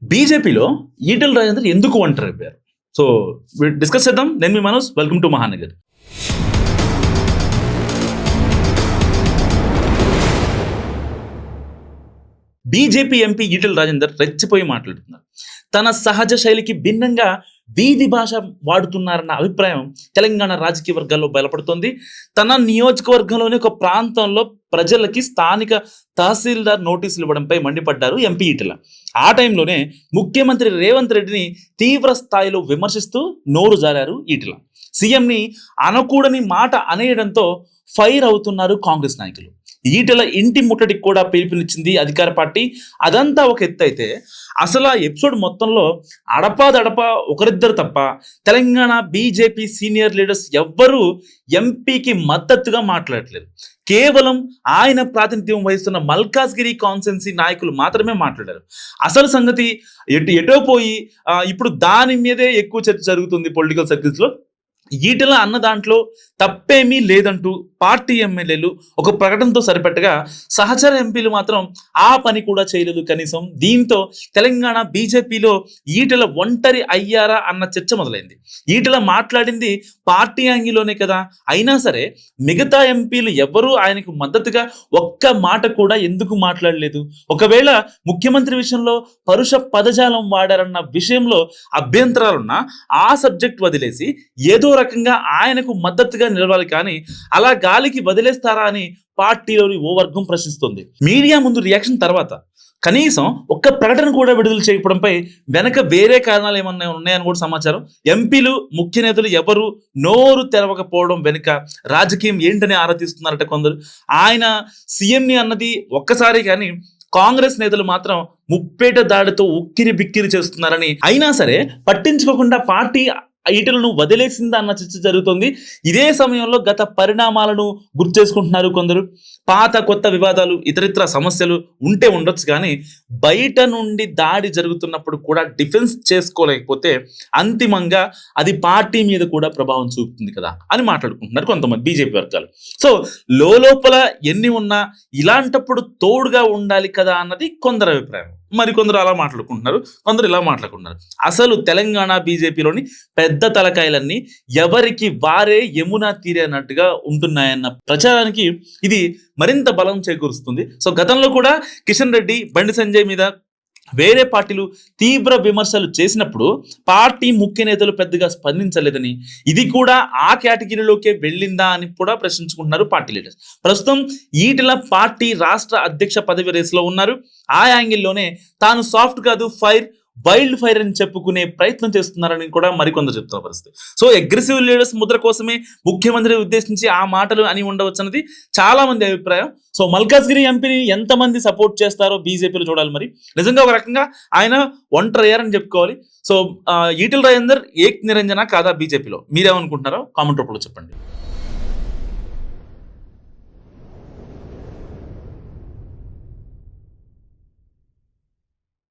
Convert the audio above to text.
బీజేపీలో ఈటెల రాజేందర్ ఎందుకు ఒంటరి అయిపోయారు? సో డిస్కస్ చేద్దాం. నేను మీ Manoj, welcome to Mahanagar. BJP MP Etela Rajender రెచ్చిపోయి మాట్లాడుతున్నారు. తన సహజ శైలికి భిన్నంగా వీధి భాష వాడుతున్నారన్న అభిప్రాయం తెలంగాణ రాజకీయ వర్గాల్లో బలపడుతోంది. తన నియోజకవర్గంలోని ఒక ప్రాంతంలో ప్రజలకి స్థానిక తహసీల్దార్ నోటీసులు ఇవ్వడంపై మండిపడ్డారు ఎంపీ ఈటెల. ఆ టైంలోనే ముఖ్యమంత్రి రేవంత్ రెడ్డిని తీవ్ర స్థాయిలో విమర్శిస్తూ నోరు జారారు ఈటెల. సీఎంని అనకూడని మాట అనేయడంతో ఫైర్ అవుతున్నారు కాంగ్రెస్ నాయకులు. ఈటెల ఇంటి ముట్టడికి కూడా పిలుపునిచ్చింది అధికార పార్టీ. అదంతా ఒక ఎత్తు అయితే, అసలు ఆ ఎపిసోడ్ మొత్తంలో అడపాదడపా ఒకరిద్దరు తప్ప తెలంగాణ బీజేపీ సీనియర్ లీడర్స్ ఎవ్వరూ ఎంపీకి మద్దతుగా మాట్లాడట్లేదు. కేవలం ఆయన ప్రాతినిధ్యం వహిస్తున్న మల్కాజ్గిరి కాన్స్టిట్యున్సీ నాయకులు మాత్రమే మాట్లాడారు. అసలు సంగతి ఎటో పోయి ఇప్పుడు దాని మీదే ఎక్కువ చర్చ జరుగుతుంది పొలిటికల్ సర్కిల్స్లో. ఈటెల అన్న దాంట్లో తప్పేమీ లేదంటూ పార్టీ ఎమ్మెల్యేలు ఒక ప్రకటనతో సరిపెట్టగా, సహచర ఎంపీలు మాత్రం ఆ పని కూడా చేయలేదు కనీసం. దీంతో తెలంగాణ బీజేపీలో ఈటెల ఒంటరి అయ్యారా అన్న చర్చ మొదలైంది. ఈటెల మాట్లాడింది పార్టీ యాంగిల్లోనే కదా, అయినా సరే మిగతా ఎంపీలు ఎవరూ ఆయనకు మద్దతుగా ఒక్క మాట కూడా ఎందుకు మాట్లాడలేదు? ఒకవేళ ముఖ్యమంత్రి విషయంలో పరుష పదజాలం వాడారన్న విషయంలో అభ్యంతరాలున్నా ఆ సబ్జెక్ట్ వదిలేసి ఏదో రకంగా ఆయనకు మద్దతుగా నిలవాలి, కానీ అలా గాలికి వదిలేస్తారా అని పార్టీలోని ఓ వర్గం ప్రశ్నిస్తుంది. మీడియా ముందు రియాక్షన్ తర్వాత కనీసం ఒక్క ప్రకటన కూడా విడుదల చేయకపోవడంపై వెనక వేరే కారణాలు ఏమన్నా ఉన్నాయని కూడా సమాచారం. ఎంపీలు ముఖ్య నేతలు ఎవరు నోరు తెరవకపోవడం వెనుక రాజకీయం ఏంటని ఆరాధిస్తున్నారట కొందరు. ఆయన సీఎంని అన్నది ఒక్కసారి కానీ కాంగ్రెస్ నేతలు మాత్రం ముప్పేట దాడితో ఉక్కిరి బిక్కిరి చేస్తున్నారని, అయినా సరే పట్టించుకోకుండా పార్టీ ఈటెలను వదిలేసిందా అన్న చర్చ జరుగుతుంది. ఇదే సమయంలో గత పరిణామాలను గుర్తు చేసుకుంటున్నారు కొందరు. పాత కొత్త వివాదాలు, ఇతరితర సమస్యలు ఉంటే ఉండొచ్చు, కానీ బయట నుండి దాడి జరుగుతున్నప్పుడు కూడా డిఫెన్స్ చేసుకోలేకపోతే అంతిమంగా అది పార్టీ మీద కూడా ప్రభావం చూపుతుంది కదా అని మాట్లాడుకుంటున్నారు కొంతమంది బీజేపీ వర్గాలు. సో లోపల ఎన్ని ఉన్నా ఇలాంటప్పుడు తోడుగా ఉండాలి కదా అన్నది కొందరు అభిప్రాయం. మరికొందరు అలా మాట్లాడుకుంటున్నారు, కొందరు ఇలా మాట్లాడుకుంటున్నారు. అసలు తెలంగాణ బీజేపీలోని పెద్ద తలకాయలన్నీ ఎవరికి వారే యమునా తీరే అన్నట్టుగా ఉంటున్నాయన్న ప్రచారానికి ఇది మరింత బలం చేకూరుస్తుంది. సో గతంలో కూడా కిషన్ రెడ్డి, బండి సంజయ్ మీద వేరే పార్టీలు తీవ్ర విమర్శలు చేసినప్పుడు పార్టీ ముఖ్య నేతలు పెద్దగా స్పందించలేదని, ఇది కూడా ఆ కేటగిరీలోకే వెళ్ళిందా అని కూడా ప్రశ్నించుకుంటున్నారు పార్టీ లీడర్స్. ప్రస్తుతం ఈటెల పార్టీ రాష్ట్ర అధ్యక్ష పదవి రేసులో ఉన్నారు. ఆ యాంగిల్లోనే తాను సాఫ్ట్ కాదు, వైల్డ్ ఫైర్ అని చెప్పుకునే ప్రయత్నం చేస్తున్నారని కూడా మరికొందరు చెప్తున్న పరిస్థితి. సో అగ్రెసివ్ లీడర్స్ ముద్ర కోసమే ముఖ్యమంత్రిని ఉద్దేశించి ఆ మాటలు అని ఉండవచ్చు అన్నది చాలా మంది అభిప్రాయం. సో మల్కాజ్గిరి ఎంపీని ఎంతమంది సపోర్ట్ చేస్తారో బీజేపీలో చూడాలి. మరి నిజంగా ఒక రకంగా ఆయన ఒంటరయ్యారని చెప్పుకోవాలి. సో ఈటెల రాజేందర్ ఏక్ నిరంజన కాదా బీజేపీలో? మీరేమనుకుంటున్నారో కామెంట్ రూపంలో చెప్పండి.